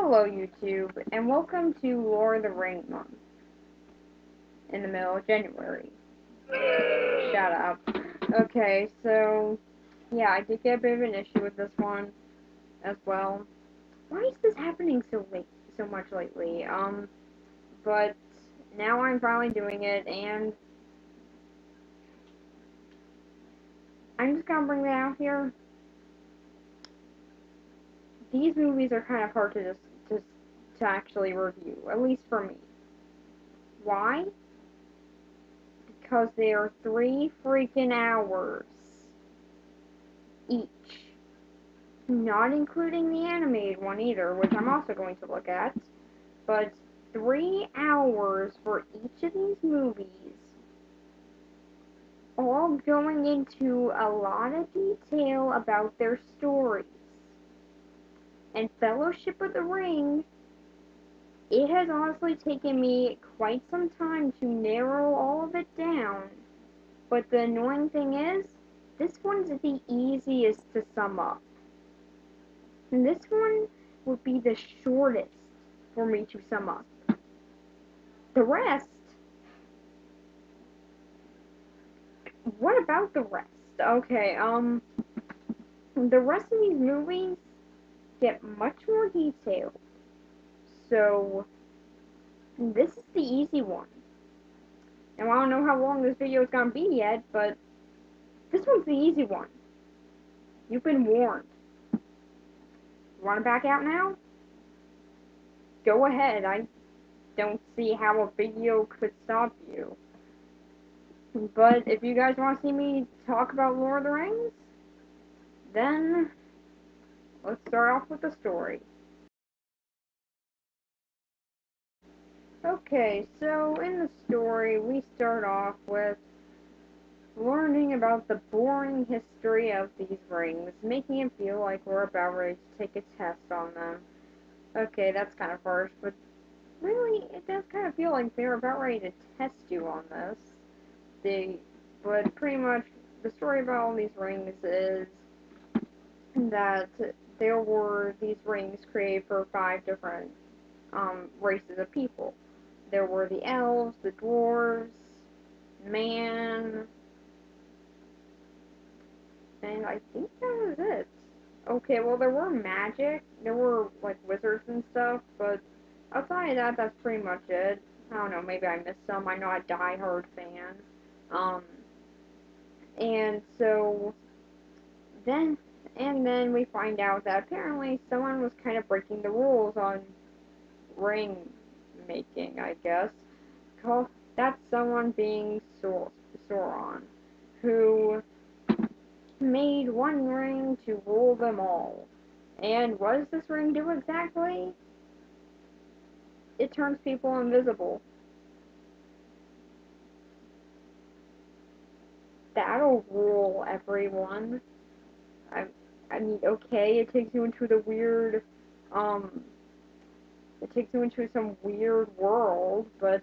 Hello YouTube, and welcome to Lord of the Ring month, in the middle of January. Shut up. Okay, so, yeah, I did get a bit of an issue with this one, as well. Why is this happening so much lately? But, now I'm finally doing it, and I'm just gonna bring that out here. These movies are kind of hard to to actually review, at least for me. Why? Because they are 3 freaking hours each. Not including the animated one either, which I'm also going to look at. But 3 hours for each of these movies, all going into a lot of detail about their stories. And Fellowship of the Ring, it has honestly taken me quite some time to narrow all of it down. But the annoying thing is, this one's the easiest to sum up. And this one would be the shortest for me to sum up. The rest, what about the rest? Okay, the rest of these movies get much more detailed. So, this is the easy one. Now, I don't know how long this video is gonna be yet, but this one's the easy one. You've been warned. You wanna back out now? Go ahead, I don't see how a video could stop you. But if you guys want to see me talk about Lord of the Rings, then let's start off with the story. Okay, so in the story, we start off with learning about the boring history of these rings, making it feel like we're about ready to take a test on them. Okay, that's kind of harsh, but really, it does kind of feel like they're about ready to test you on this. But pretty much, the story about all these rings is that there were these rings created for 5 different races of people. There were the elves, the dwarves, man, and I think that was it. Okay, well there were magic, there were like wizards and stuff, but outside of that, that's pretty much it. I don't know, maybe I missed some. I'm not a diehard fan. Um, and so then we find out that apparently someone was kind of breaking the rules on ring making, I guess. That's someone being Sauron, who made one ring to rule them all. And what does this ring do exactly? It turns people invisible. That'll rule everyone. I, I mean, okay, it takes you into the weird, it takes you into some weird world, but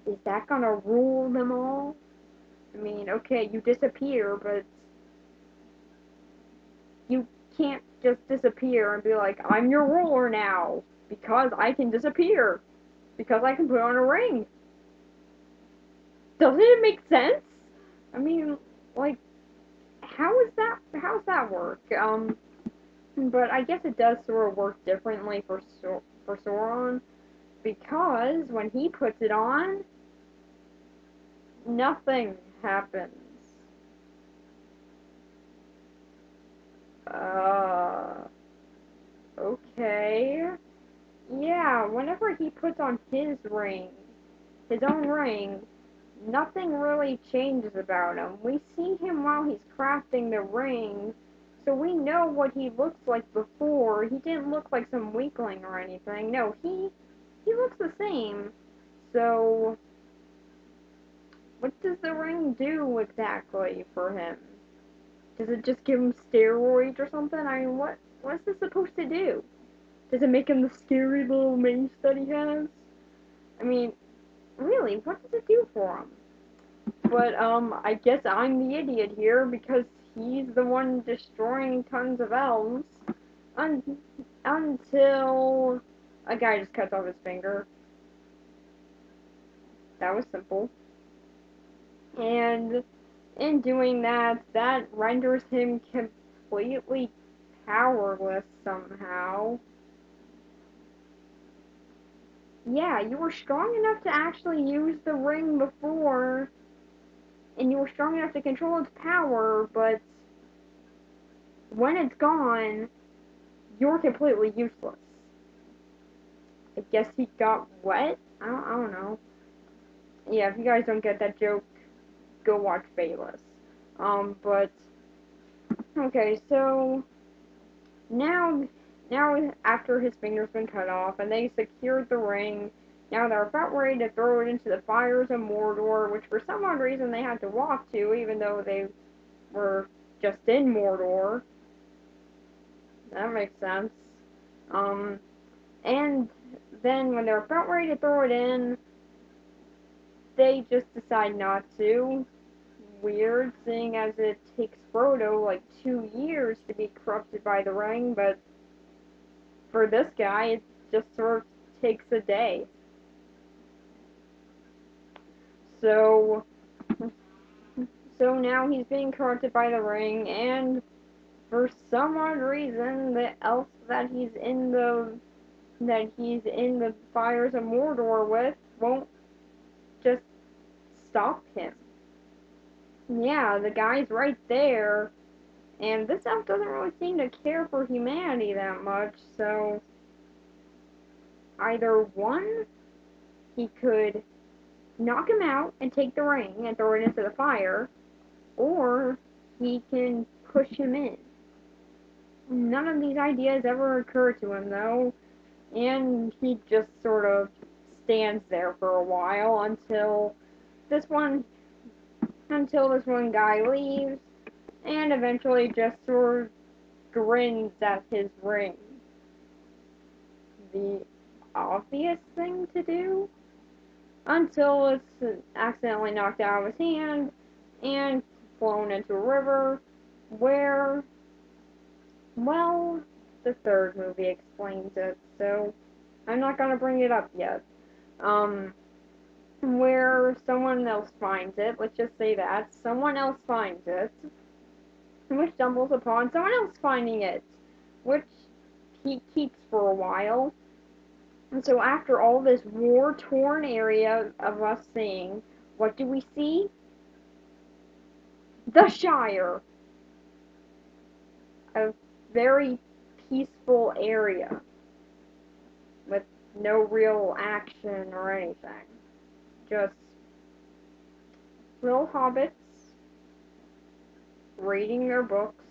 is that gonna rule them all? I mean, okay, you disappear, but you can't just disappear and be like, I'm your ruler now, because I can disappear, because I can put on a ring. Doesn't it make sense? I mean, like, how's that work? But I guess it does sort of work differently for Sauron, because when he puts it on, nothing happens. Okay. Yeah, whenever he puts on his ring, his own ring, nothing really changes about him. We see him while he's crafting the ring, so we know what he looks like before. He didn't look like some weakling or anything. No, he looks the same. So, what does the ring do exactly for him? Does it just give him steroids or something? I mean, what is this supposed to do? Does it make him the scary little mace that he has? I mean, really, what does it do for him? But, I guess I'm the idiot here because he's the one destroying tons of elves. until a guy just cuts off his finger. That was simple. And in doing that, that renders him completely powerless somehow. Yeah, you were strong enough to actually use the ring before, and you were strong enough to control its power, but when it's gone, you're completely useless. I guess he got wet? I don't know. Yeah, if you guys don't get that joke, go watch Bayless. But okay, so now, now after his finger's been cut off and they secured the ring, now they're about ready to throw it into the fires of Mordor, which for some odd reason they had to walk to, even though they were just in Mordor. That makes sense. Um, and then when they're about ready to throw it in, they just decide not to. Weird, seeing as it takes Frodo like 2 years to be corrupted by the ring, but for this guy, it just sort of takes a day. So, so now he's being corrupted by the ring, and for some odd reason, the elf that he's in the fires of Mordor with won't just stop him. Yeah, the guy's right there, and this elf doesn't really seem to care for humanity that much, so either one, he could knock him out and take the ring and throw it into the fire, or he can push him in. None of these ideas ever occur to him, though, and he just sort of stands there for a while this one until this one guy leaves, and eventually just sort of grins at his ring. The obvious thing to do, until it's accidentally knocked out of his hand and flown into a river, where, well, the third movie explains it, so I'm not gonna bring it up yet. Where someone else finds it, let's just say that, someone else finds it, which stumbles upon someone else finding it, which he keeps for a while. And so after all this war-torn area of us seeing, what do we see? The Shire. A very peaceful area with no real action or anything. Just little hobbits reading their books.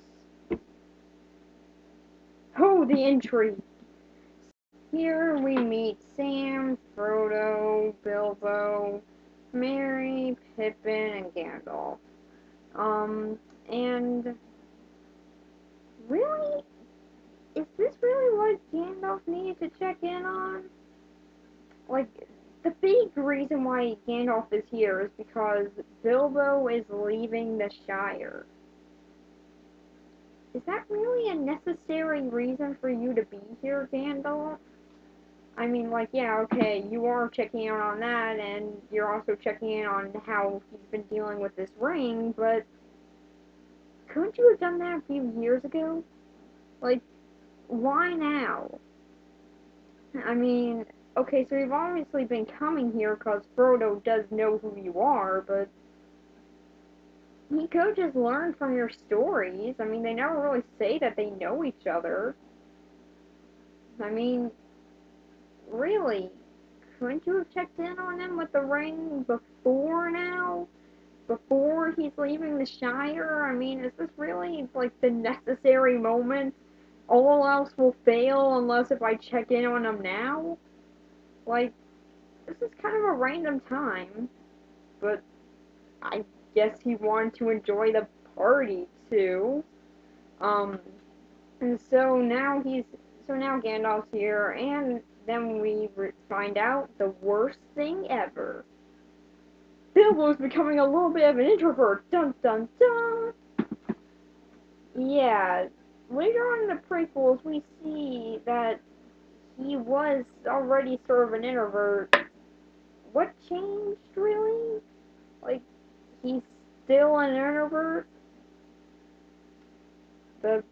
Oh, the intrigue! Here we meet Sam, Frodo, Bilbo, Merry, Pippin, and Gandalf. And really, is this really what Gandalf needed to check in on? Like, the big reason why Gandalf is here is because Bilbo is leaving the Shire. Is that really a necessary reason for you to be here, Gandalf? I mean, like, yeah, okay, you are checking in on that, and you're also checking in on how he's been dealing with this ring, but couldn't you have done that a few years ago? Like, why now? I mean, okay, so you've obviously been coming here because Frodo does know who you are, but he could just learn from your stories. I mean, they never really say that they know each other. I mean, really, couldn't you have checked in on him with the ring before now? Before he's leaving the Shire? I mean, is this really, like, the necessary moment? All else will fail unless if I check in on him now? Like, this is kind of a random time, but I guess he wanted to enjoy the party too. Um, and so now Gandalf's here, and then we find out the worst thing ever. Bilbo's becoming a little bit of an introvert. Dun dun dun. Yeah, later on in the prequels, we see that he was already sort of an introvert. What changed, really? Like, he's still an introvert? The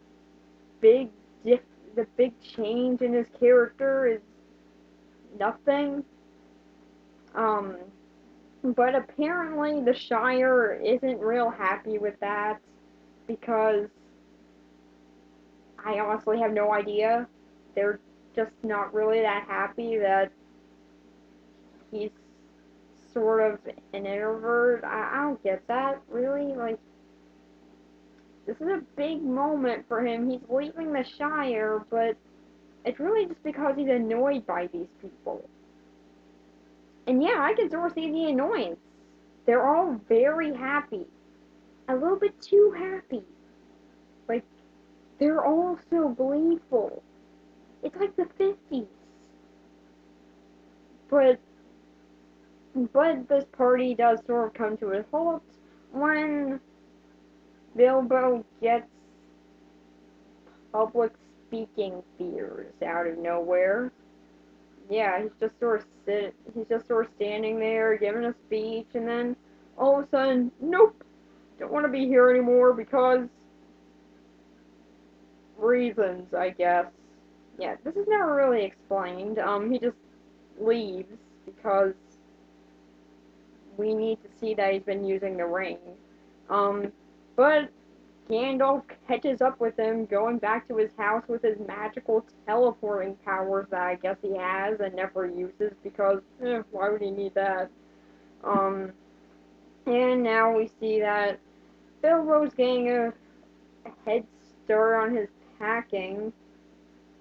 big the big change in his character is nothing. Um, but apparently the Shire isn't real happy with that because I honestly have no idea. They're just not really that happy that he's sort of an introvert. I don't get that, really. Like, this is a big moment for him. He's leaving the Shire, but it's really just because he's annoyed by these people. And yeah, I can sort of see the annoyance. They're all very happy. A little bit too happy. Like, they're all so gleeful. It's like the 50s. But this party does sort of come to a halt when Bilbo gets public speaking fears out of nowhere. Yeah, he's just sort of standing there giving a speech, and then all of a sudden, nope, don't want to be here anymore because reasons, I guess. Yeah, this is never really explained. He just leaves because we need to see that he's been using the ring. Um, but Gandalf catches up with him, going back to his house with his magical teleporting powers that I guess he has and never uses because, why would he need that? Um, and now we see that Bilbo's getting a head start on his packing,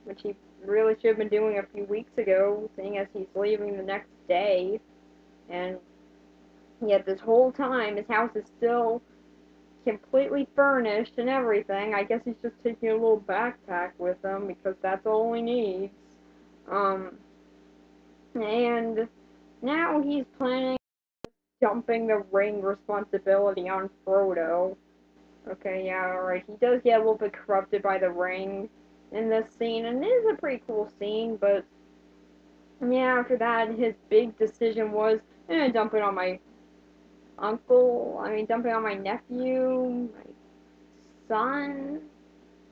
which he really should have been doing a few weeks ago, seeing as he's leaving the next day. And yet this whole time, his house is still completely furnished and everything. I guess he's just taking a little backpack with him because that's all he needs. Um, and now he's planning dumping the ring responsibility on Frodo. Okay, yeah, alright. He does get a little bit corrupted by the ring in this scene, and it is a pretty cool scene, but yeah, after that, his big decision was, dump it on my dump it on my nephew, my son,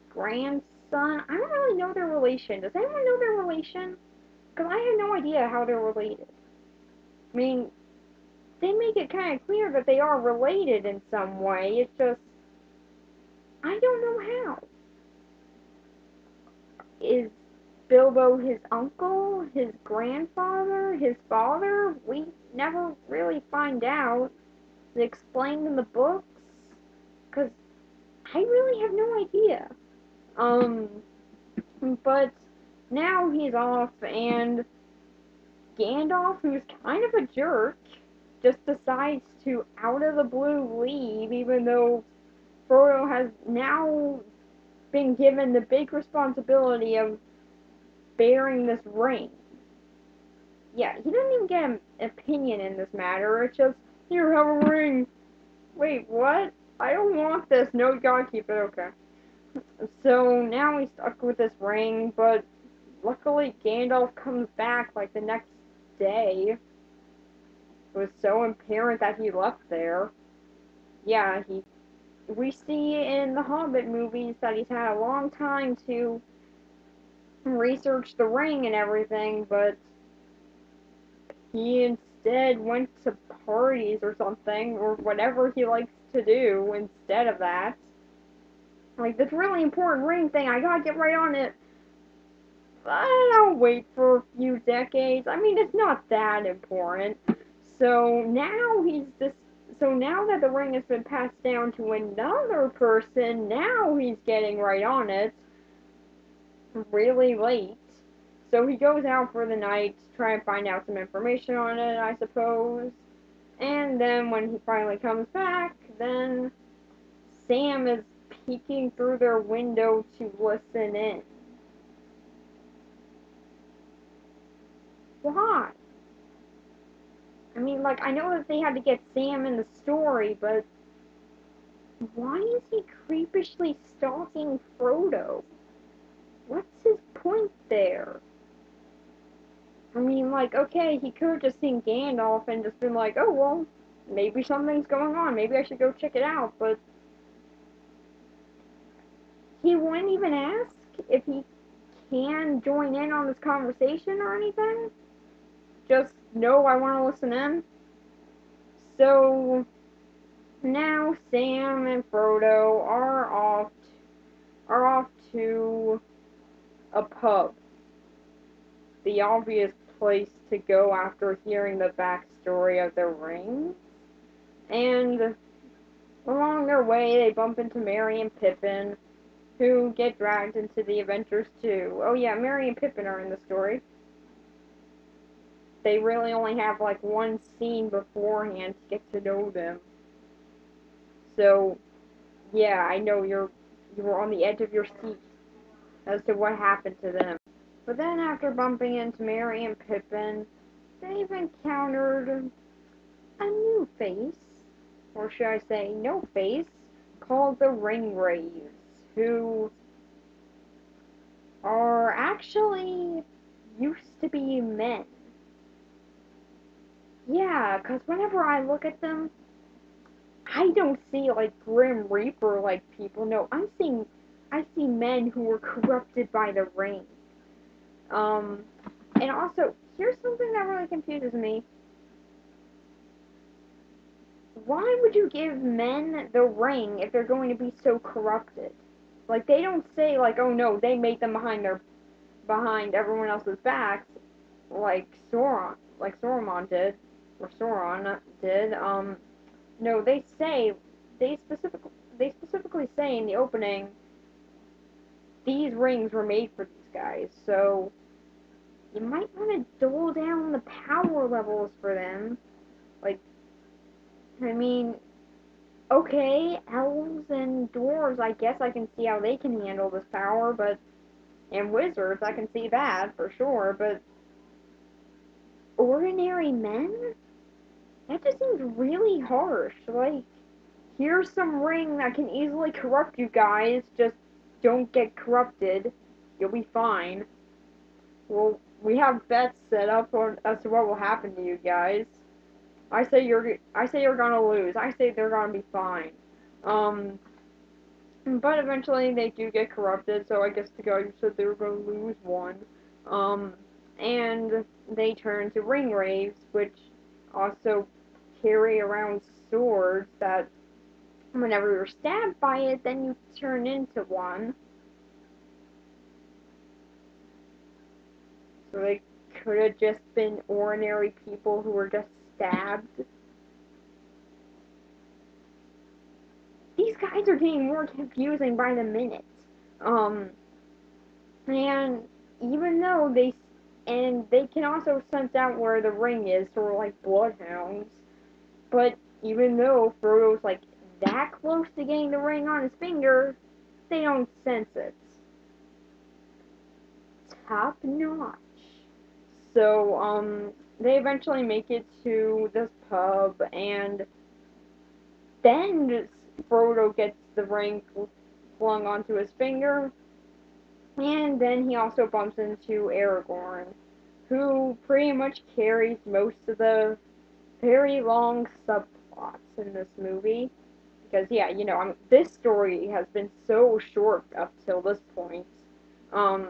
grandson. I don't really know their relation. Does anyone know their relation? Because I have no idea how they're related. I mean, they make it kind of clear that they are related in some way. It's just, I don't know how. Is Bilbo his uncle, his grandfather, his father? We never really find out. It's explained in the books. Because I really have no idea. Um, but now he's off, and Gandalf, who's kind of a jerk, just decides to out of the blue leave, even though Frodo has now been given the big responsibility of bearing this ring. Yeah, he doesn't even get an opinion in this matter. It's just, here, have a ring. Wait, what? I don't want this. No, you gotta keep it. Okay. So now he's stuck with this ring, but luckily Gandalf comes back like the next day. It was so apparent that he left there. Yeah, we see in the Hobbit movies that he's had a long time to research the ring and everything, but he instead went to parties or something, or whatever he likes to do instead of that. Like, this really important ring thing, I gotta get right on it. I'll wait for a few decades. I mean, it's not that important. So now he's this. So now that the ring has been passed down to another person, now he's getting right on it. Really late. So he goes out for the night to try and find out some information on it, I suppose. And then when he finally comes back, then Sam is peeking through their window to listen in. Why? I mean, like, I know that they had to get Sam in the story, but why is he creeping selfishly stalking Frodo? What's his point there? I mean, like, okay, he could have just seen Gandalf and just been like, oh, well, maybe something's going on. Maybe I should go check it out. But he wouldn't even ask if he can join in on this conversation or anything. Just, no, I want to listen in. So, now Sam and Frodo are off to a pub. The obvious place to go after hearing the backstory of the ring. And along their way, they bump into Merry and Pippin, who get dragged into the adventures too. Oh yeah, Merry and Pippin are in the story. They really only have like one scene beforehand to get to know them. So, yeah, I know you were on the edge of your seat as to what happened to them. But then after bumping into Merry and Pippin, they've encountered a new face, or should I say no face, called the Ringwraiths, who are actually used to be men. Yeah, because whenever I look at them, I don't see like Grim Reaper like people. No, I see men who were corrupted by the ring. Um, and also, here's something that really confuses me. Why would you give men the ring if they're going to be so corrupted? Like, they don't say like, oh no, they made them behind everyone else's backs, like Sauron did, or Sauron did. No, they specifically say in the opening, these rings were made for these guys. So you might want to dole down the power levels for them. Like, I mean, okay, elves and dwarves, I guess I can see how they can handle this power, and wizards, I can see that for sure, but ordinary men? That just seems really harsh. Like, here's some ring that can easily corrupt you guys, just don't get corrupted. You'll be fine. Well, we have bets set up as to what will happen to you guys. I say you're gonna lose. I say they're gonna be fine. Um, but eventually they do get corrupted, so I guess the guy who said they were gonna lose won. Um, and they turn to ringwraiths, which also carry around swords that whenever you're stabbed by it, then you turn into one. So they could have just been ordinary people who were just stabbed. These guys are getting more confusing by the minute. Um, and even though they can also sense out where the ring is, sort of like bloodhounds. But even though Frodo's like that close to getting the ring on his finger, they don't sense it. Top notch. So, they eventually make it to this pub, and then Frodo gets the ring flung onto his finger, and then he also bumps into Aragorn, who pretty much carries most of the very long subplots in this movie. Because, yeah, this story has been so short up till this point. Um,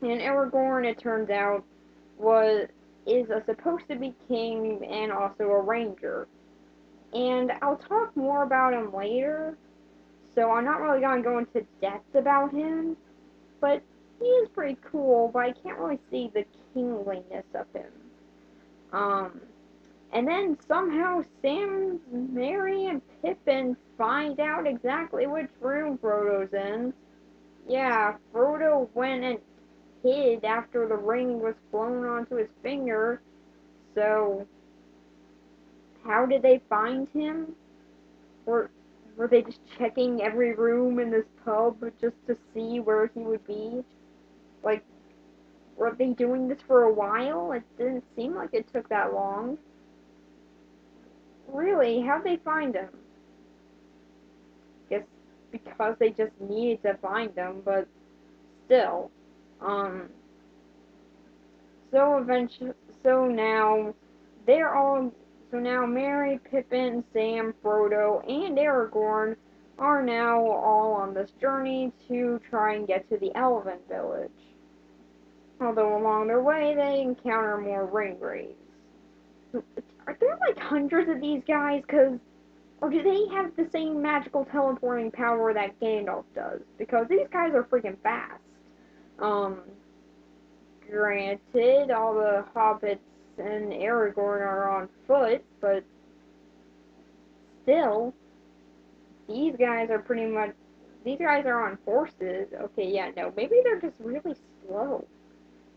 and Aragorn, it turns out, supposed to be king and also a ranger. And I'll talk more about him later, so I'm not really going to go into depth about him, but he is pretty cool, but I can't really see the kingliness of him. Um, and then somehow Sam, Merry, and Pippin find out exactly which room Frodo's in. Yeah, Frodo went and hid after the ring was blown onto his finger, so how did they find him? Or were they just checking every room in this pub just to see where he would be? Like, were they doing this for a while? It didn't seem like it took that long. Really, how'd they find him? Guess because they just needed to find them, but still. Um, so eventually, so now they're all, so now Merry, Pippin, Sam, Frodo, and Aragorn are now all on this journey to try and get to the Elven village. Although along their way they encounter more ringwraiths. Are there like hundreds of these guys? Or do they have the same magical teleporting power that Gandalf does? Because these guys are freaking fast. Um, Granted, all the hobbits and Aragorn are on foot, but still, these guys are pretty much. These guys are on horses. Okay, yeah, no, maybe they're just really slow.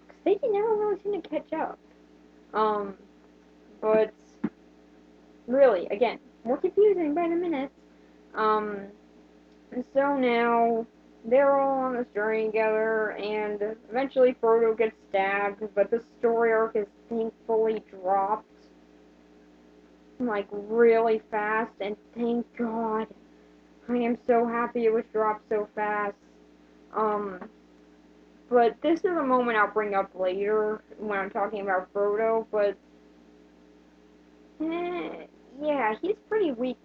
Because they can never really seem to catch up. Um, but really, again, more confusing by the minute. Um, and so now they're all on this journey together, and eventually Frodo gets stabbed, but the story arc is thankfully dropped like really fast, and thank God. I am so happy it was dropped so fast. Um, but this is a moment I'll bring up later when I'm talking about Frodo, but yeah, he's pretty weak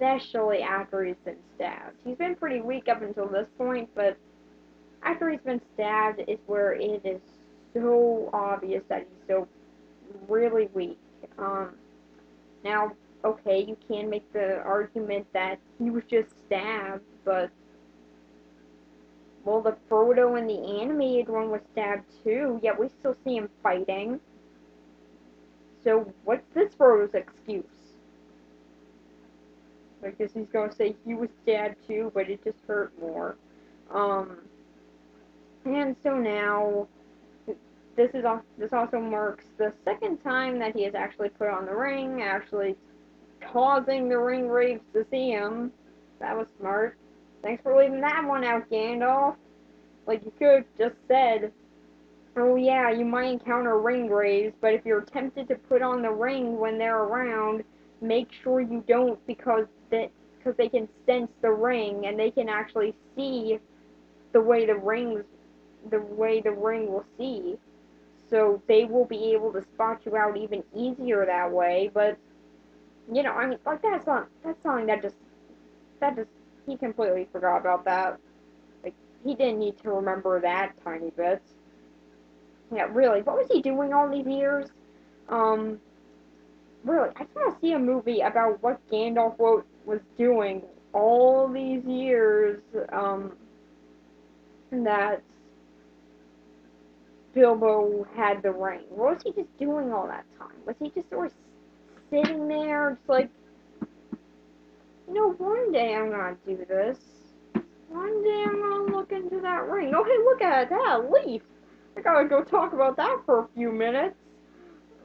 especially after he's been stabbed. He's been pretty weak up until this point, but after he's been stabbed is where it is so obvious that he's so really weak. Um, Now, okay, you can make the argument that he was just stabbed, but well, the Frodo in the animated one was stabbed too, yet we still see him fighting. So what's this Frodo's excuse? I guess he's gonna say he was stabbed too, but it just hurt more. Um, and so now this also marks the second time that he has actually put on the ring, actually causing the ring wraiths to see him. That was smart. Thanks for leaving that one out, Gandalf. Like, you could have just said, oh yeah, you might encounter ring wraiths, but if you're tempted to put on the ring when they're around, make sure you don't because they can sense the ring and they can actually see the way the ring will see. So they will be able to spot you out even easier that way, but I mean, like that's something that just he completely forgot about that. Like he didn't need to remember that tiny bit. Yeah, really, what was he doing all these years? Um, really, I just want to see a movie about what Gandalf was doing all these years. That Bilbo had the ring. What was he just doing all that time? Was he just sort of sitting there, just like, one day I'm gonna do this. One day I'm gonna look into that ring. Oh, hey, look at that leaf. I gotta go talk about that for a few minutes.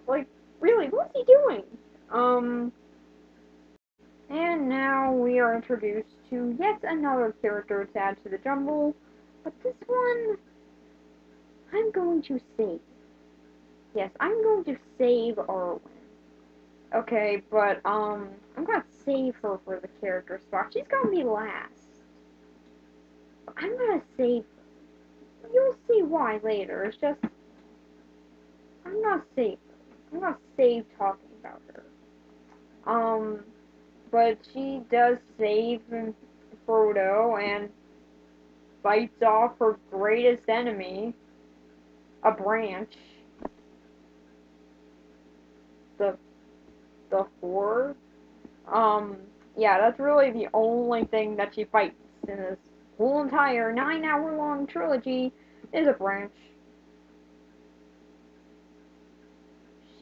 Like, really, what's he doing? Um, and now we are introduced to yet another character to add to the jumble, but this one I'm going to save. Yes, I'm going to save Arwen. Okay, but I'm gonna save her for the character spot. She's gonna be last. I'm gonna save her. You'll see why later. It's just I'm gonna save her. I'm gonna save talking about her. But she does save Frodo and fights off her greatest enemy, a branch, the the Horde. Yeah, that's really the only thing that she fights in this whole entire 9-hour long trilogy is a branch.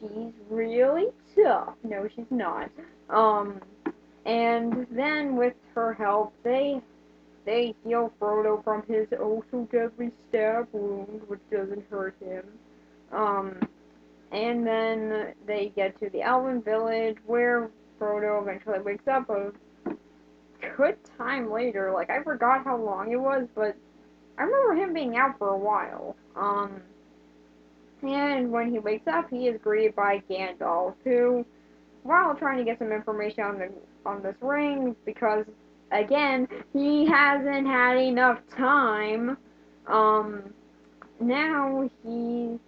She's really tough. No, she's not. Um, and then with her help, they heal Frodo from his oh so deadly stab wound, which doesn't hurt him. Um, and then they get to the Elven village where Frodo eventually wakes up a good time later. Like, I forgot how long it was, but I remember him being out for a while. And when he wakes up, he is greeted by Gandalf, who, while trying to get some information on this ring, because again, he hasn't had enough time. Um, Now he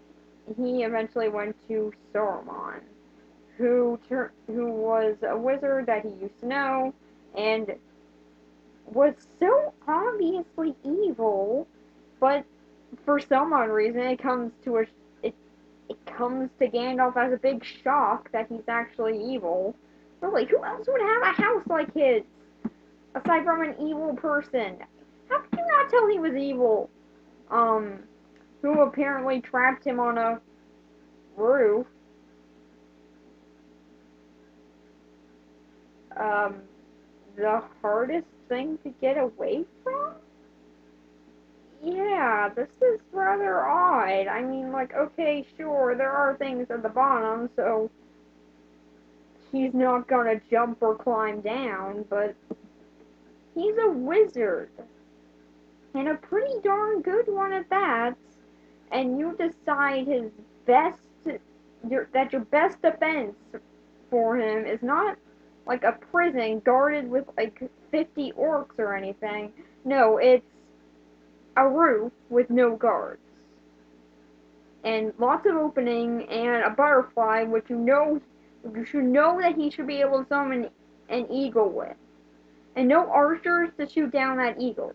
eventually went to Saruman, who was a wizard that he used to know, and was so obviously evil, but for some odd reason it it comes to Gandalf as a big shock that he's actually evil. Really, who else would have a house like his aside from an evil person? How could you not tell he was evil? Um, who apparently trapped him on a roof. Um, the hardest thing to get away from? Yeah, this is rather odd. I mean, like, okay, sure, there are things at the bottom, so he's not gonna jump or climb down, but he's a wizard, and a pretty darn good one at that. And you decide his best, your best defense for him is not like a prison guarded with like 50 orcs or anything. No, it's a roof with no guards. And lots of opening and a butterfly, which you should know that he should be able to summon an eagle with. And no archers to shoot down that eagle.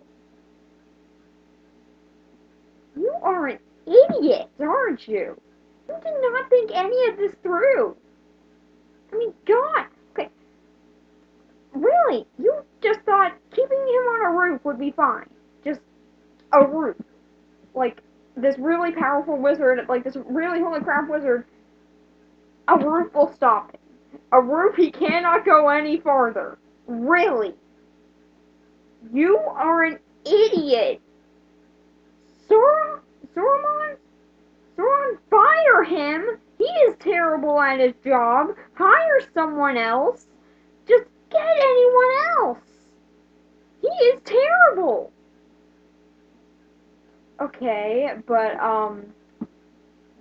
You are an idiot, aren't you? You did not think any of this through. I mean, God. Okay, really, you just thought keeping him on a roof would be fine. Just a roof. Like, this really powerful wizard, like this really holy crap wizard, a roof will stop him. A roof, he cannot go any farther. Really? You are an idiot. Sora? Saruman? Saruman, fire him! He is terrible at his job. Hire someone else. Just get anyone else. He is terrible. Okay, but,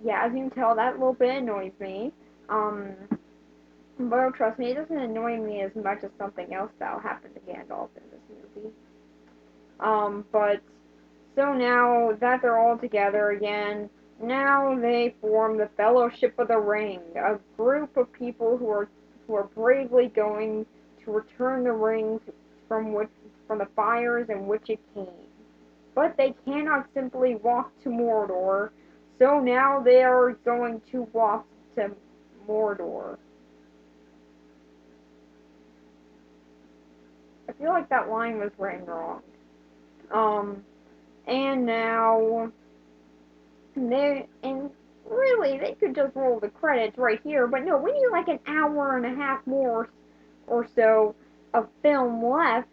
yeah, as you can tell, that little bit annoys me. Um, but trust me, it doesn't annoy me as much as something else that'll happen to Gandalf in this movie. But so now that they're all together again, now they form the Fellowship of the Ring, a group of people who are bravely going to return the ring from the fires in which it came. But they cannot simply walk to Mordor, so now they are going to walk to Mordor. I feel like that line was written wrong. Um, and now and really they could just roll the credits right here, but no, we need like an hour and a half more or so of film left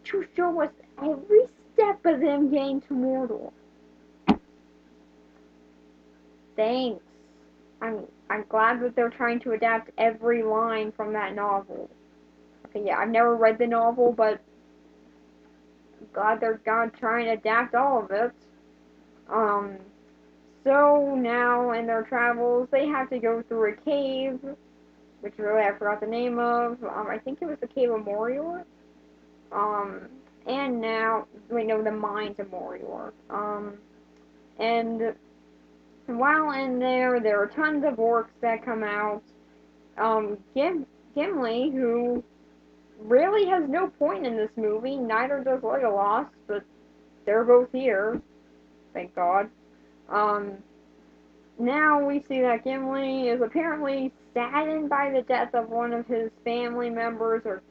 to show us every step of them getting to Mordor. Thanks. I'm I'm glad that they're trying to adapt every line from that novel. Okay, yeah, I've never read the novel, but I'm glad they're gonna try and adapt all of it. Um, so now in their travels, they have to go through a cave, which really I forgot the name of. I think it was the Cave of Morior. Um, and now we know the Mines of Morior. And while in there are tons of orcs that come out. Gimli, who really has no point in this movie, neither does Legolas, but they're both here, thank God. Um, Now we see that Gimli is apparently saddened by the death of one of his family members or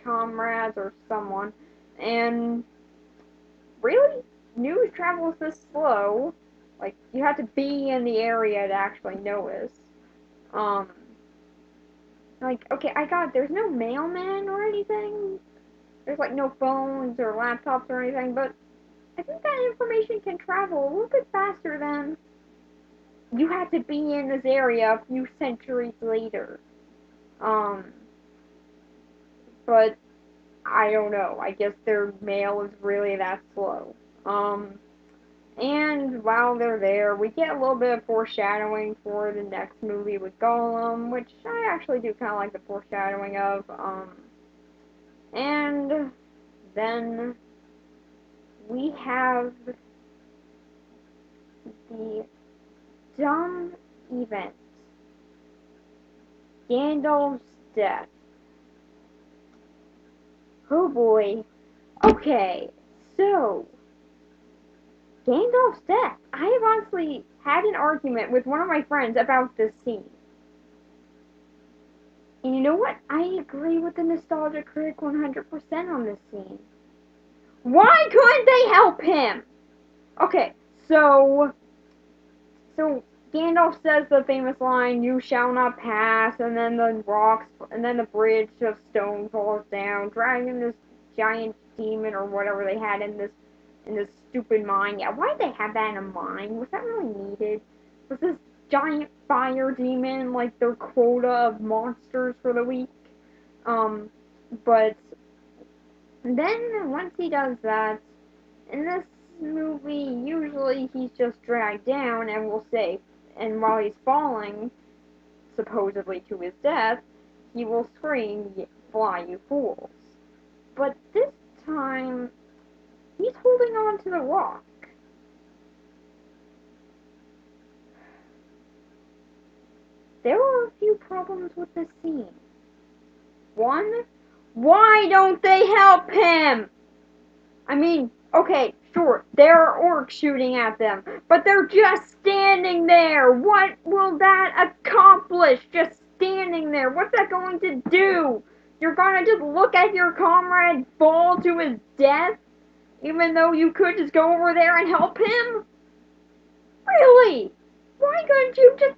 comrades or someone, and really, news travels this slow. Like, you have to be in the area to actually notice. Um, like, okay, I got it. There's no mailman or anything. There's, like, no phones or laptops or anything, but I think that information can travel a little bit faster than you had to be in this area a few centuries later. Um, but I don't know. I guess their mail is really that slow. And while they're there, we get a little bit of foreshadowing for the next movie with Gollum, which I actually do kind of like the foreshadowing of. And Then we have the dumb event. Gandalf's death. Oh boy. Okay, so Gandalf's death. I have honestly had an argument with one of my friends about this scene. And you know what? I agree with the nostalgia critic 100% on this scene. Why couldn't they help him? Okay, so Gandalf says the famous line, "You shall not pass," and then the bridge of stone falls down, dragging this giant demon or whatever they had in this stupid mine. Yeah, why did they have that in a mine? Was that really needed? Was this giant fire demon like their quota of monsters for the week? Um, but then once he does that, in this movie, usually he's just dragged down and will say, and while he's falling, supposedly to his death, he will scream, "Fly, you fools." But this time, he's holding on to the rock. There are a few problems with this scene. One, why don't they help him? I mean, okay, sure, there are orcs shooting at them, but they're just standing there. What will that accomplish? Just standing there. What's that going to do? You're gonna just look at your comrade fall to his death, even though you could just go over there and help him? Really? Why couldn't you could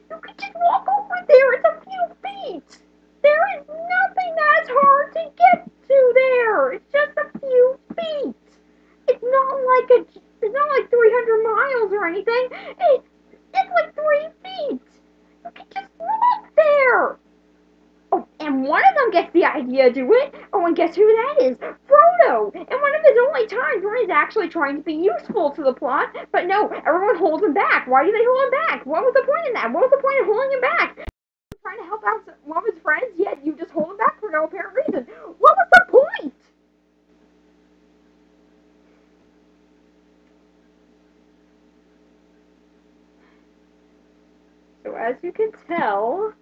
just walk over there? It's a few feet. There is nothing that's hard to get to there. It's just a few feet. It's not like 300 miles or anything. It's like 3 feet. You can just walk there. Oh, and one of them gets the idea to do it. Oh, and guess who that is? Frodo. And one of his only times where he's actually trying to be useful to the plot. But no, everyone holds him back. Why do they hold him back? What was the point in that? What was the point of holding him back? Trying to help out one of his friends, yet you just hold him back for no apparent reason. What was the point? So as you can tell,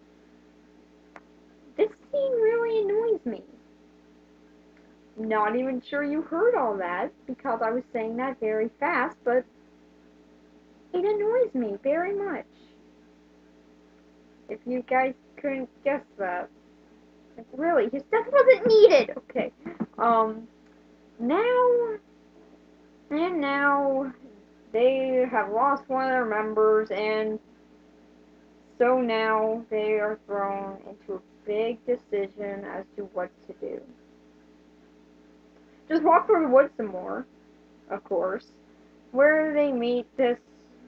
this scene really annoys me. Not even sure you heard all that because I was saying that very fast, but it annoys me very much. If you guys couldn't guess that. Like, really, his death wasn't needed! Okay. Um, now, and now, they have lost one of their members, and so now they are thrown into a big decision as to what to do. Just walk through the woods some more, of course, where they meet this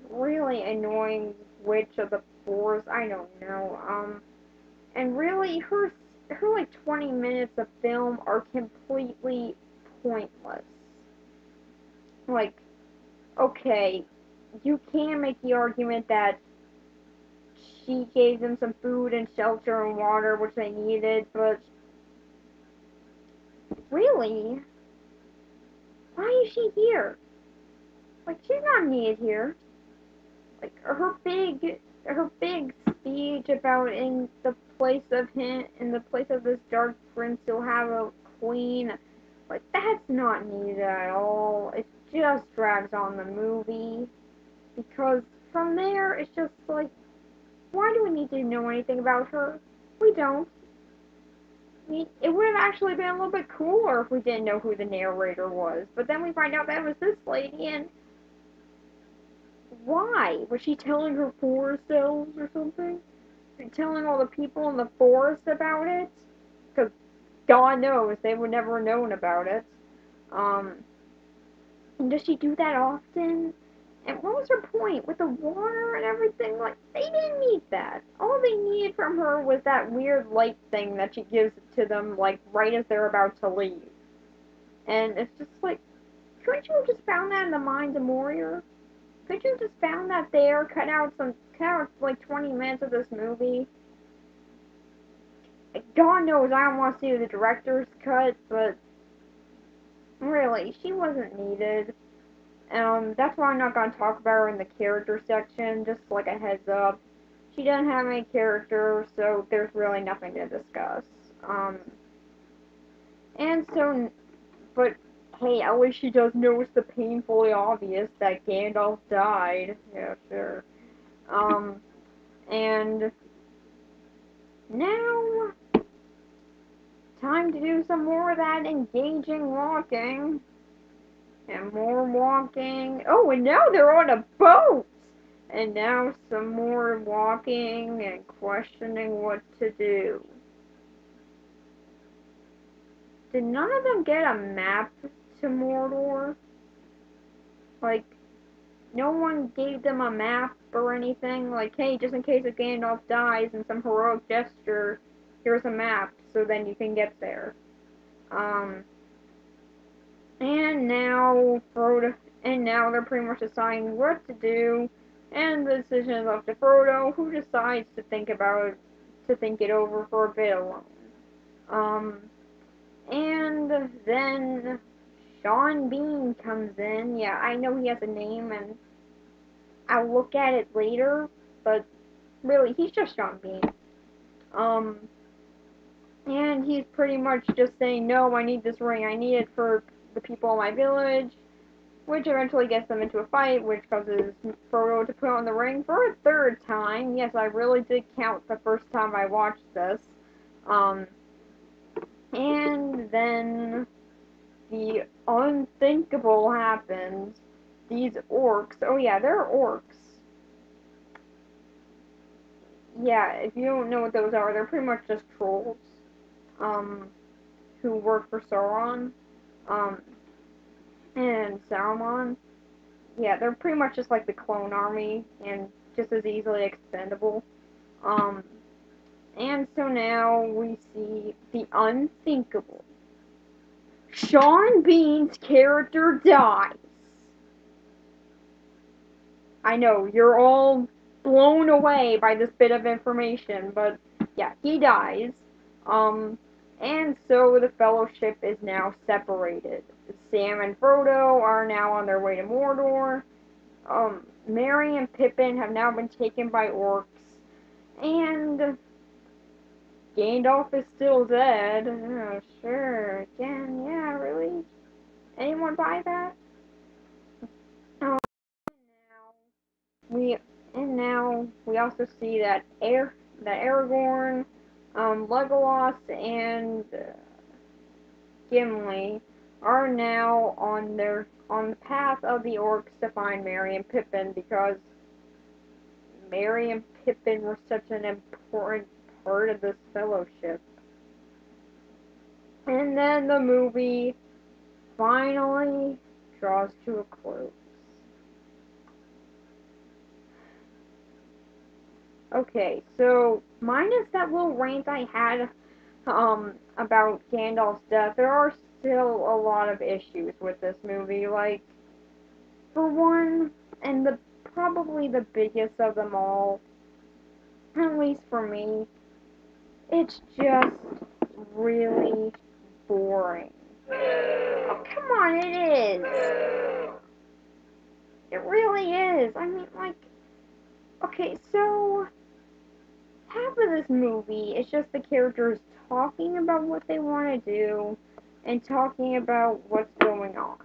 really annoying witch of the forest. I don't know. And really, her like 20 minutes of film are completely pointless. Like, okay, you can make the argument that she gave them some food and shelter and water, which they needed, but really, why is she here? Like, she's not needed here. Like, her big speech about in the place of this dark prince, you'll have a queen. Like, that's not needed at all. It just drags on the movie. Because from there, it's just like, why do we need to know anything about her? We don't. It would have actually been a little bit cooler if we didn't know who the narrator was. But then we find out that it was this lady, and why? Was she telling her forest elves or something? And telling all the people in the forest about it? Because God knows they would never have known about it. Um, and does she do that often? And what was her point with the water and everything? Like, they didn't need that. All they needed from her was that weird light thing that she gives to them, like, right as they're about to leave. And it's just like, couldn't you have just found that in the Mines of Moria? Could you have just found that there, cut out like 20 minutes of this movie? God knows I don't want to see the director's cut, but Really, she wasn't needed. That's why I'm not gonna talk about her in the character section, just like a heads up. She doesn't have any character, so there's really nothing to discuss. Um, and so, but hey, at least she does notice the painfully obvious that Gandalf died. Yeah, sure. Um, and now, time to do some more of that engaging walking. And more walking. Oh, and now they're on a boat! And now some more walking and questioning what to do. Did none of them get a map to Mordor? Like, no one gave them a map or anything? Like, hey, just in case if Gandalf dies in some heroic gesture, here's a map, so then you can get there. And now Frodo, and now they're pretty much deciding what to do, and the decision is up to Frodo, who decides to think it over for a bit alone. Um, and then Sean Bean comes in. Yeah, I know he has a name, and I'll look at it later, but really, he's just Sean Bean. Um, and he's pretty much just saying, no, I need this ring. I need it for the people in my village. Which eventually gets them into a fight, which causes Frodo to put on the ring for a third time. Yes, I really did count the first time I watched this. Um, and then the unthinkable happens. These orcs, oh yeah, they're orcs. Yeah, if you don't know what those are, they're pretty much just trolls, um, who work for Sauron, um, and Saruman. Yeah, they're pretty much just like the clone army and just as easily expendable. Um, and so now we see the unthinkable. Sean Bean's character dies. I know, you're all blown away by this bit of information, but yeah, he dies. Um, and so the Fellowship is now separated. Sam and Frodo are now on their way to Mordor. Merry and Pippin have now been taken by orcs, and Gandalf is still dead. Oh, sure, again, yeah, really? Anyone buy that? Oh, we now we also see that Aragorn, Legolas, and Gimli are now on the path of the orcs to find Merry and Pippin because Merry and Pippin were such an important part of this fellowship. And then the movie finally draws to a close. Okay, so minus that little rant I had about Gandalf's death, there are still a lot of issues with this movie. Like, for one, and the probably the biggest of them all, at least for me, it's just really boring. Oh, come on, it is. It really is. I mean, like, okay, so half of this movie is just the characters talking about what they want to do and talking about what's going on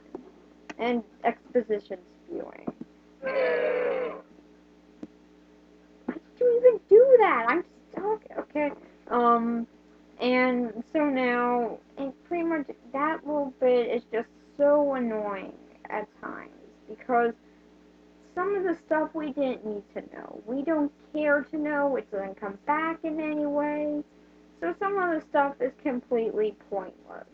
and exposition spewing. Why did you even do that? I'm just talking. Okay. And so now, and pretty much that little bit is just so annoying at times because some of the stuff we didn't need to know. We don't care to know. It doesn't come back in any way. So some of the stuff is completely pointless.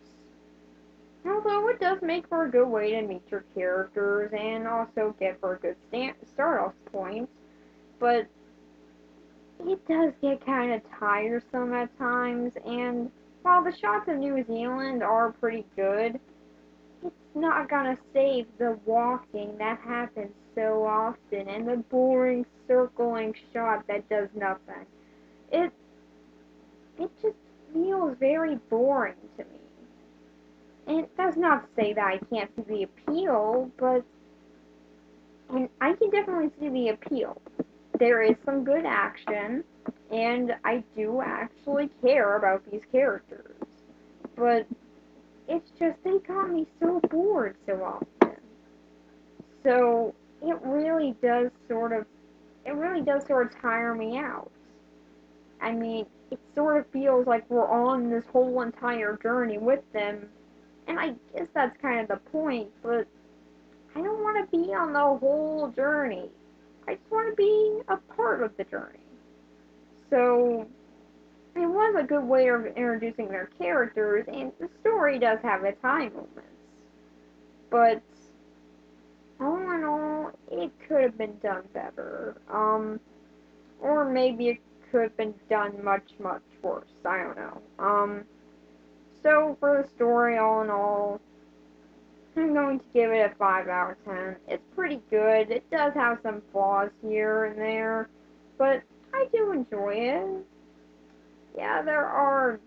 Although it does make for a good way to meet your characters and also get for a good start-off point, but it does get kind of tiresome at times, and while the shots of New Zealand are pretty good, it's not gonna save the walking that happens so often and the boring circling shot that does nothing. It it just feels very boring to me. And that's not to say that I can't see the appeal, but I can definitely see the appeal. There is some good action, and I do actually care about these characters. But it's just they got me so bored so often. So it really does sort of tire me out. I mean, it sort of feels like we're on this whole entire journey with them, and I guess that's kind of the point, but I don't want to be on the whole journey. I just want to be a part of the journey. So, it was a good way of introducing their characters, and the story does have its high moments. But, all in all, it could have been done better. Or maybe it could have been done much, much worse. I don't know. So for the story, all in all, I'm going to give it a 5 out of 10. It's pretty good. It does have some flaws here and there, but I do enjoy it. Yeah, there are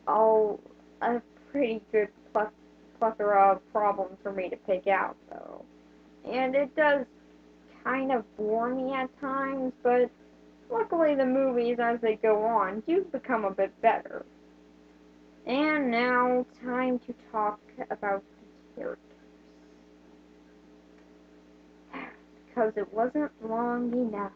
a pretty good plethora of problems for me to pick out, though. And it does kind of bore me at times, but luckily the movies, as they go on, do become a bit better. And now, time to talk about the characters. Because it wasn't long enough.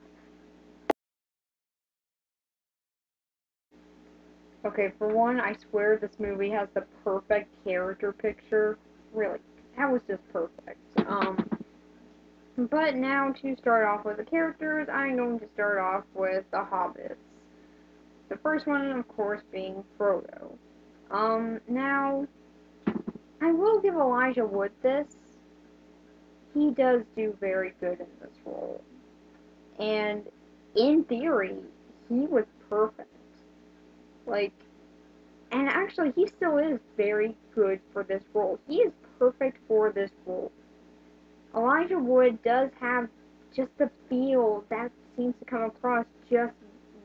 Okay, for one, I swear this movie has the perfect character picture. Really, that was just perfect. But now to start off with the characters, I'm going to start off with the hobbits. The first one, of course, being Frodo. Now, I will give Elijah Wood this. He does do very good in this role. And in theory, he was perfect. Like, and actually, he still is very good for this role. He is perfect for this role. Elijah Wood does have just the feel that seems to come across just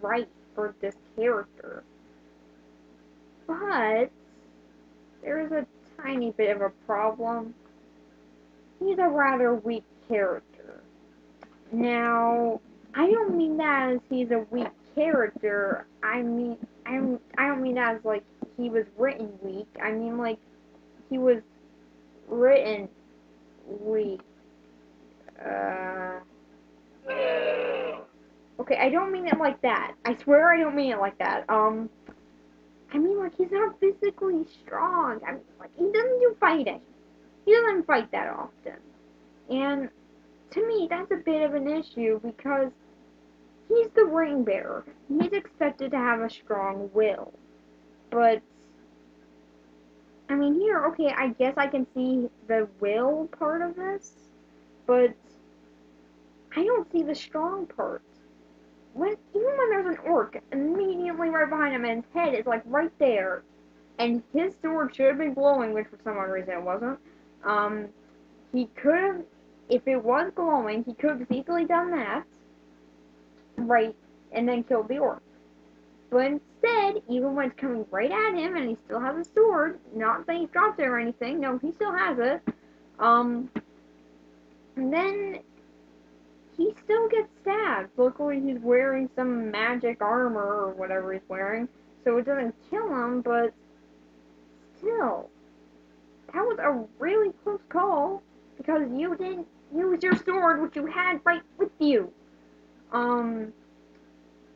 right for this character. But there is a tiny bit of a problem. He's a rather weak character. Now, I don't mean that as he's a weak character. I don't mean that as like he was written weak. I mean like he was written weak. Uh, okay, I don't mean it like that. I swear I don't mean it like that. I mean like he's not physically strong. I mean like he doesn't do fighting. He doesn't fight that often. And to me, that's a bit of an issue because he's the ring bearer. He's expected to have a strong will. But, I mean, here, okay, I guess I can see the will part of this, but I don't see the strong part. Even when there's an orc immediately right behind him and his head is like right there, and his sword should have been glowing, which for some odd reason it wasn't, he could have, if it was glowing, he could have easily done that, right, and then killed the orc. But instead, even when it's coming right at him and he still has a sword, not that he's dropped it or anything, no, he still has it, and then he still gets stabbed. Luckily, he's wearing some magic armor or whatever he's wearing, so it doesn't kill him, but still, that was a really close call because you didn't use your sword, which you had right with you. Um,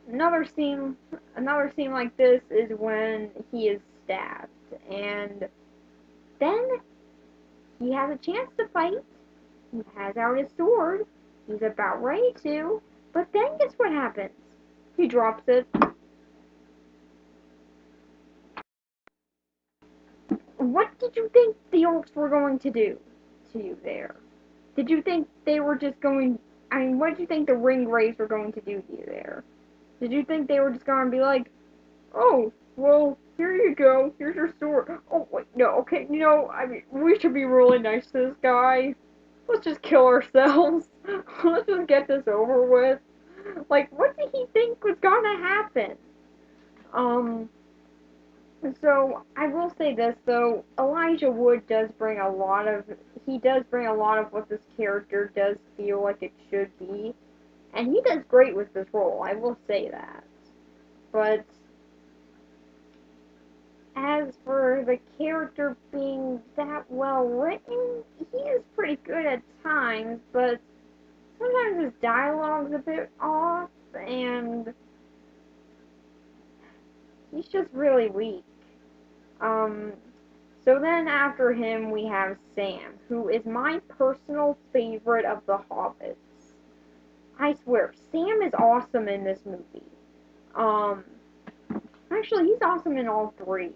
another scene, another scene like this is when he is stabbed, and then he has a chance to fight. He has out his sword. He's about ready to, but then guess what happens? He drops it. What did you think the Orcs were going to do to you there? Did you think they were just going? I mean, what did you think the Ringwraiths were going to do to you there? Did you think they were just going to be like, oh, well, here you go, here's your sword. Oh, wait, no, okay, I mean, we should be really nice to this guy. Let's just kill ourselves. Let's just get this over with. Like, what did he think was gonna happen? Um, So I will say this though, Elijah Wood does bring a lot of what this character does feel like it should be, and he does great with this role. I will say that. But as for the character being that well written, he is pretty good at times, but sometimes his dialogue's a bit off, and he's just really weak. Um, so then after him we have Sam, who is my personal favorite of the Hobbits. I swear, Sam is awesome in this movie. Um, actually, he's awesome in all three.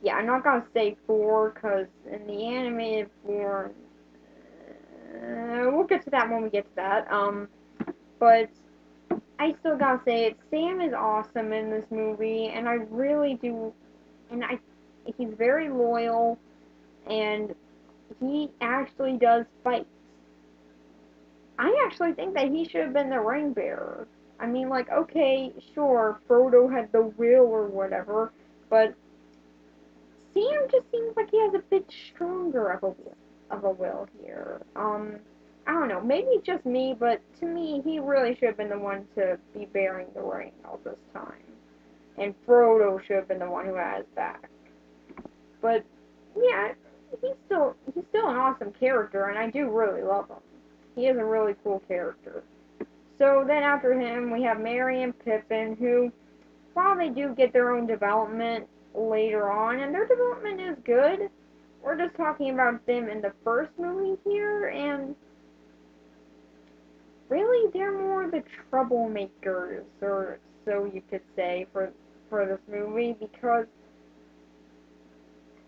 Yeah, I'm not gonna say four, cause in the animated form, we'll get to that when we get to that. But I still gotta say it. Sam is awesome in this movie, and I really do. And he's very loyal, and he actually does fight. I actually think that he should have been the ring bearer. I mean, like, okay, sure, Frodo had the will or whatever, but Sam just seems like he has a bit stronger of a will here. I don't know, maybe it's just me, but to me, he really should have been the one to be bearing the ring all this time, and Frodo should have been the one who had his back. But yeah, he's still an awesome character, and I do really love him. He is a really cool character. So then after him, we have Merry and Pippin, who, while they do get their own development later on, and their development is good, we're just talking about them in the first movie here, and really they're more the troublemakers, or so you could say, for this movie, because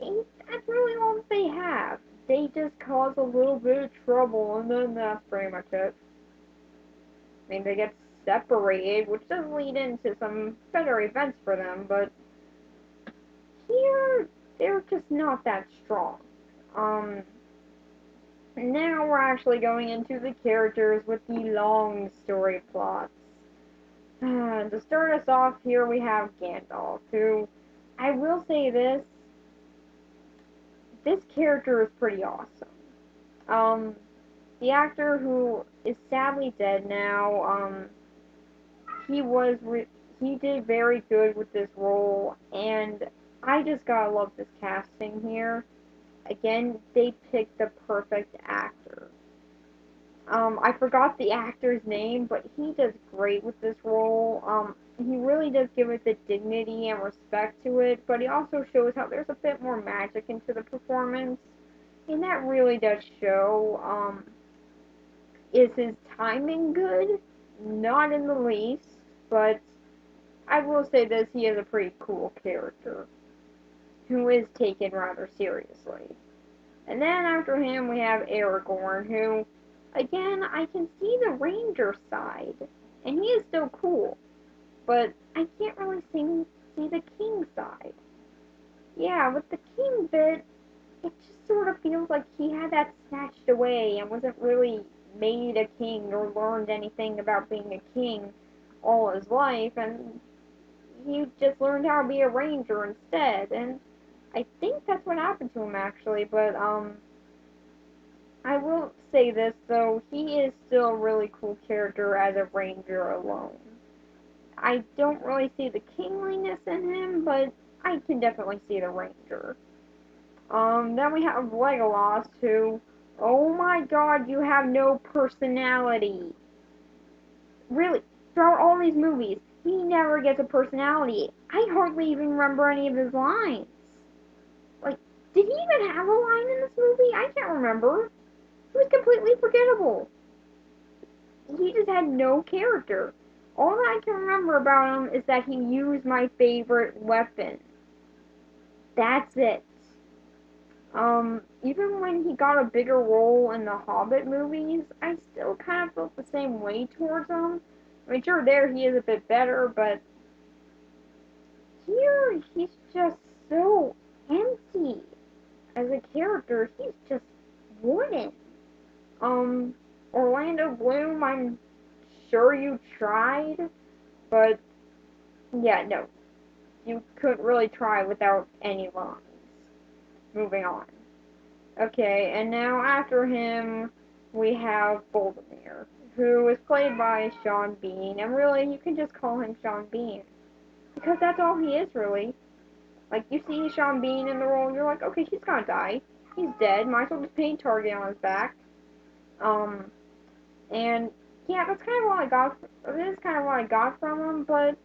that's really all they have. They just cause a little bit of trouble, and then that's pretty much it. I mean, they get separated, which does lead into some better events for them, but here, they're just not that strong. Um, Now we're actually going into the characters with the long story plots. To start us off here, we have Gandalf, who, I will say this character is pretty awesome. Um, the actor who is sadly dead now, he was he did very good with this role, and I just gotta love this casting here. Again, they picked the perfect actor. I forgot the actor's name, but he does great with this role. He really does give it the dignity and respect to it, but he also shows how there's a bit more magic into the performance, and that really does show. Is his timing good? Not in the least, but I will say this, he is a pretty cool character who is taken rather seriously. And then after him we have Aragorn, who, again, I can see the ranger side, and he is still cool, but I can't really see the king side. Yeah, with the king bit, it just sort of feels like he had that snatched away and wasn't really made a king or learned anything about being a king all his life, and he just learned how to be a ranger instead, and I think that's what happened to him actually, but I will say this though, he is still a really cool character as a ranger alone. I don't really see the kingliness in him, but I can definitely see the ranger. Then we have Legolas, who, oh my god, you have no personality. Really, throughout all these movies, he never gets a personality. I hardly even remember any of his lines. Like, did he even have a line in this movie? I can't remember. He was completely forgettable. He just had no character. All that I can remember about him is that he used my favorite weapon. That's it. Even when he got a bigger role in the Hobbit movies, I still kind of felt the same way towards him. I mean, sure, there he is a bit better, but here he's just so empty as a character. He's just wooden. Um, Orlando Bloom, I'm sure you tried, but yeah, no. you couldn't really try without any lines. Moving on. Okay, and now after him, we have Boldemir, who is played by Sean Bean, and really, you can just call him Sean Bean, because that's all he is, really. Like, you see Sean Bean in the role, and you're like, okay, he's gonna die. He's dead, might as well just paint Target on his back. And, yeah, that's kind of what I got, this is kind of what I got from him, but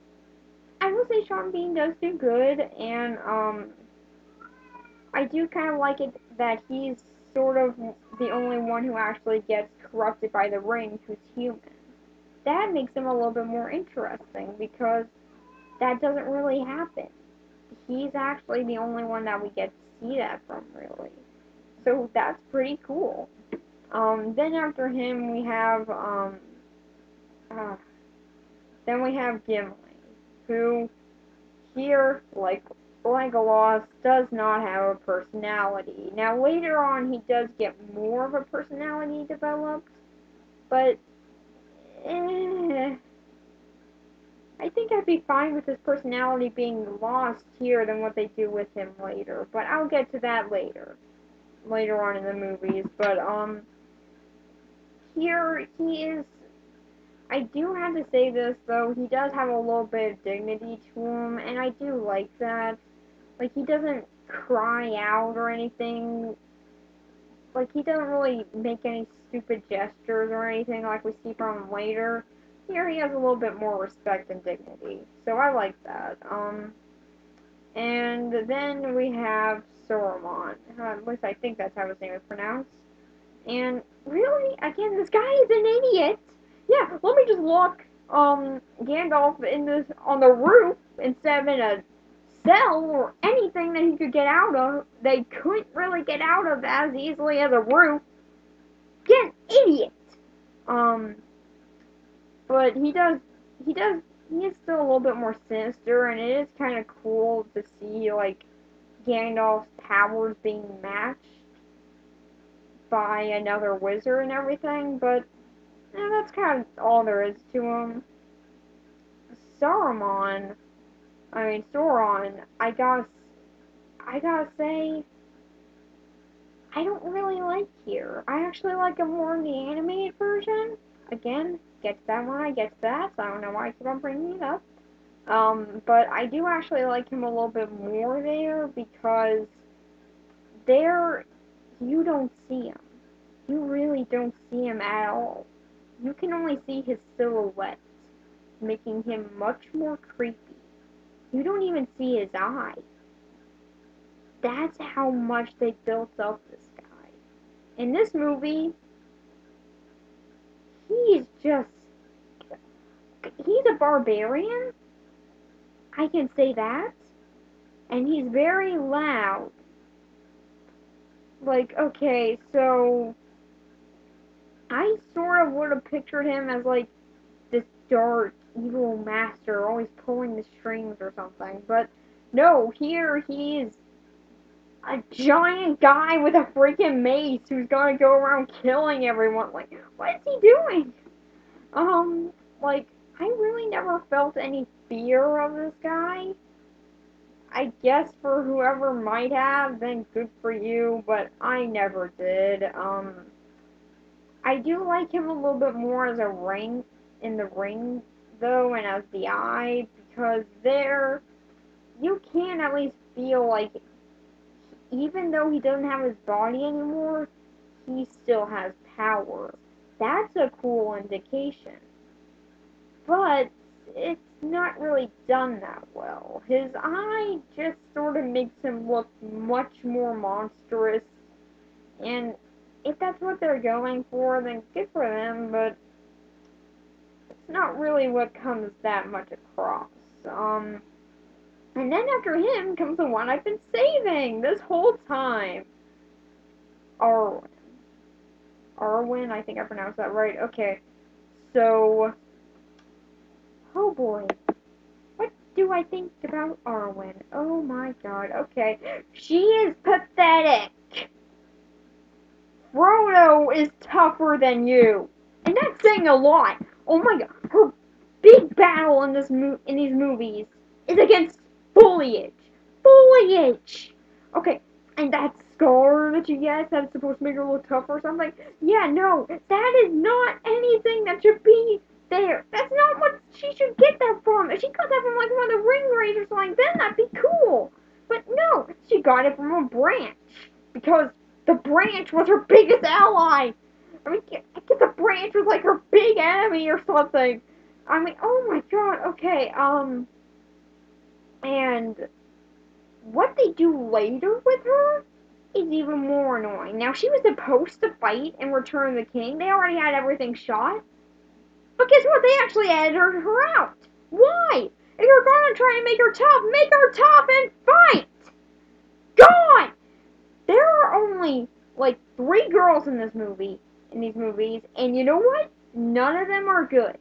I will say Sean Bean does do good, and, I do kind of like it that he's sort of the only one who actually gets corrupted by the ring who's human. That makes him a little bit more interesting because that doesn't really happen. He's actually the only one that we get to see that from, really. So that's pretty cool. Then after him we have uh, then we have Gimli, who here, like Legolas, does not have a personality. Now later on he does get more of a personality developed, but I think I'd be fine with his personality being lost here than what they do with him later. But I'll get to that later on in the movies. But here he is. I do have to say this though, he does have a little bit of dignity to him, and I do like that. Like, he doesn't cry out or anything. Like, he doesn't really make any stupid gestures or anything like we see from him later. Here he has a little bit more respect and dignity. So I like that. And then we have Saruman. At least I think that's how his name is pronounced. And really, again, this guy is an idiot. Yeah, let me just lock Gandalf in this on the roof instead of in a cell or anything that he could get out of. They couldn't really get out of as easily as a roof. Get an idiot. Um, but he is still a little bit more sinister, and it is kind of cool to see like Gandalf's powers being matched by another wizard and everything, but that's kind of all there is to him. Sauron, I gotta say, I don't really like here. I actually like him more in the animated version. Again, get to that when I get to that, so I don't know why I keep on bringing it up. But I do actually like him a little bit more there because there, you don't see him. You really don't see him at all. You can only see his silhouette, making him much more creepy. You don't even see his eye. That's how much they built up this guy. In this movie, he's just, he's a barbarian, I can say that, and he's very loud. Like, okay, so I sort of would have pictured him as like this dark, evil master always pulling the strings or something, but no, here he's a giant guy with a freaking mace who's gonna go around killing everyone. Like, what is he doing? Like, I really never felt any fear of this guy. I guess for whoever might have, then good for you, but I never did. I do like him a little bit more as a ring, in the ring, though, and as the eye, because there, you can at least feel like, even though he doesn't have his body anymore, he still has power. That's a cool indication. But it's not really done that well. His eye just sort of makes him look much more monstrous, and if that's what they're going for, then good for them, but it's not really what comes that much across. And then after him comes the one I've been saving this whole time. Arwen. Arwen, I think I pronounced that right. Okay. So, oh boy. What do I think about Arwen? Oh my god. Okay. She is pathetic. Frodo is tougher than you. And that's saying a lot. Oh my god. Her big battle in these movies is against foliage. Foliage! Okay, and that scar that you get that's supposed to make her look tougher or something? Yeah, no, that is not anything that should be there. That's not what she should get that from. If she got that from like one of the ring rays or something, then that'd be cool. But no, she got it from a branch. Because the branch was her biggest ally. I mean, I guess the branch was like her big enemy or something. I mean, oh my god, okay, and what they do later with her is even more annoying. Now, she was supposed to fight in Return of the King. They already had everything shot. But guess what? They actually edited her out. Why? If you're gonna try and make her tough and fight! God! There are only, like, 3 girls in these movies, and you know what? None of them are good.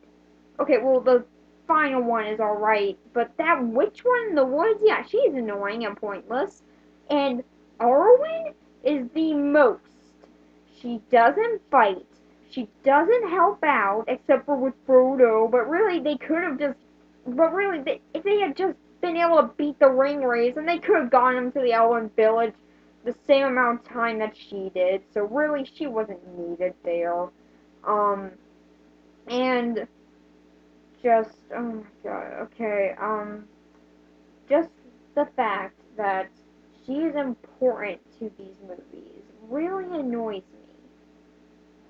Okay, well, the final one is alright, but that witch one in the woods, yeah, she's annoying and pointless. And Arwen is the most. She doesn't fight. She doesn't help out, except for with Frodo, but really, they could have just. But really, if they had just been able to beat the ring rays, then they could have gone them to the Elven village the same amount of time that she did. So really, she wasn't needed there. And just, oh my god, okay, just the fact that she is important to these movies really annoys me.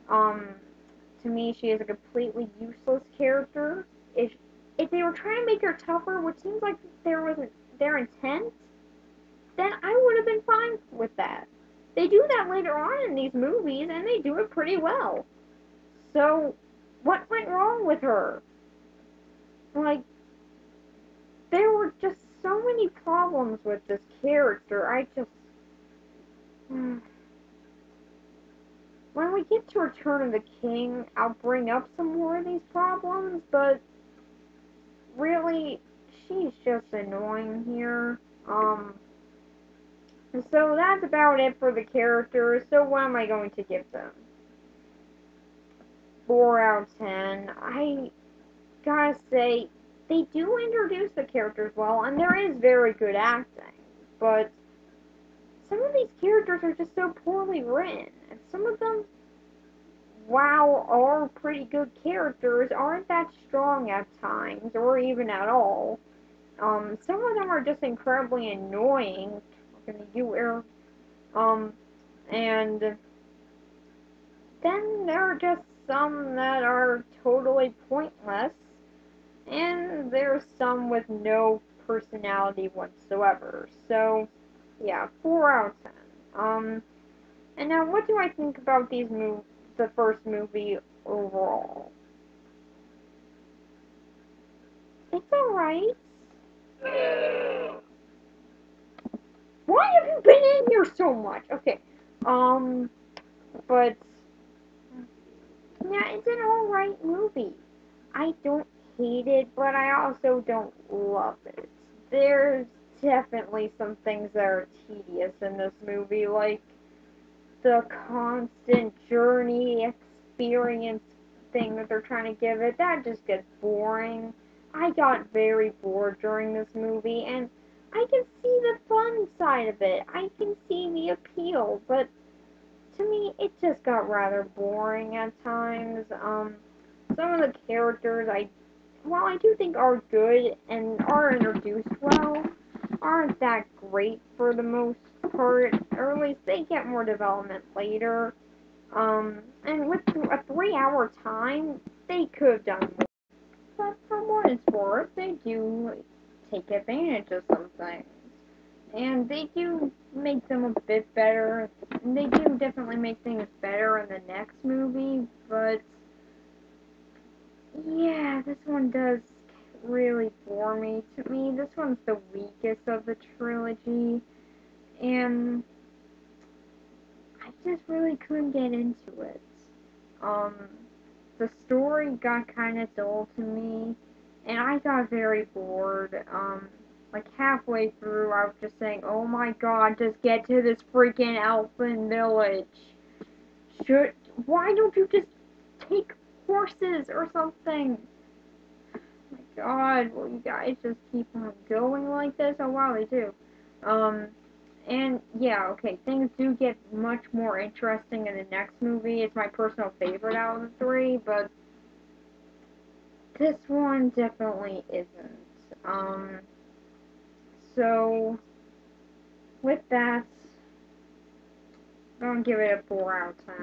Um, to me, she is a completely useless character. If they were trying to make her tougher, which seems like there was their intent, then I would have been fine with that. They do that later on in these movies, and they do it pretty well. So, what went wrong with her? Like, there were just so many problems with this character. I just. When we get to Return of the King, I'll bring up some more of these problems, but really, she's just annoying here. So that's about it for the characters. So what am I going to give them? 4 out of 10. I gotta say, they do introduce the characters well, and there is very good acting, but some of these characters are just so poorly written, and some of them, while are pretty good characters, aren't that strong at times, or even at all. Some of them are just incredibly annoying. Look in the U error. And then there are just some that are totally pointless, and there's some with no personality whatsoever. So, yeah, 4 out of 10. And now what do I think about the first movie overall? It's alright. Why have you been in here so much? Okay, but yeah, it's an alright movie. I don't hate it, but I also don't love it. There's definitely some things that are tedious in this movie, like the constant journey experience thing that they're trying to give it. That just gets boring. I got very bored during this movie, and I can see the fun side of it. I can see the appeal, but to me, it just got rather boring at times. Some of the characters while I do think are good and are introduced well, aren't that great for the most part, or at least they get more development later. And with a 3-hour time, they could have done more. But for what it's worth, they do take advantage of some things. And they do make them a bit better. And they do definitely make things better in the next movie, but yeah, this one does really bore me. To me, this one's the weakest of the trilogy, and I just really couldn't get into it. Um, the story got kind of dull to me, and I got very bored. Like halfway through, I was just saying, "Oh my God, just get to this freaking elfin village. Why don't you just take horses or something?" god, will you guys just keep on going like this? Oh wow, they do. Um, and yeah, okay, things do get much more interesting in the next movie. It's my personal favorite out of the three, but this one definitely isn't. So with that, I'm gonna give it a 4 out of 10.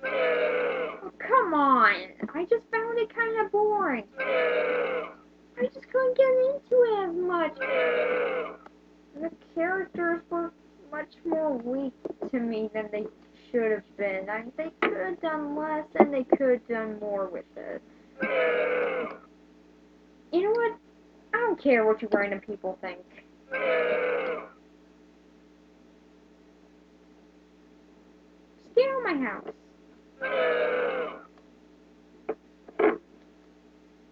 Oh, come on! I just found it kind of boring. I just couldn't get into it as much. The characters were much more weak to me than they should have been. They could have done less and they could have done more with this. You know what? I don't care what you random people think. Just get out of my house.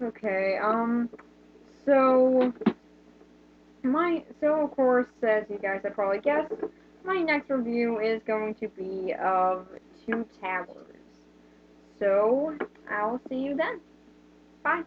Okay, so so of course, as you guys have probably guessed, my next review is going to be of Two Towers. So, I'll see you then. Bye.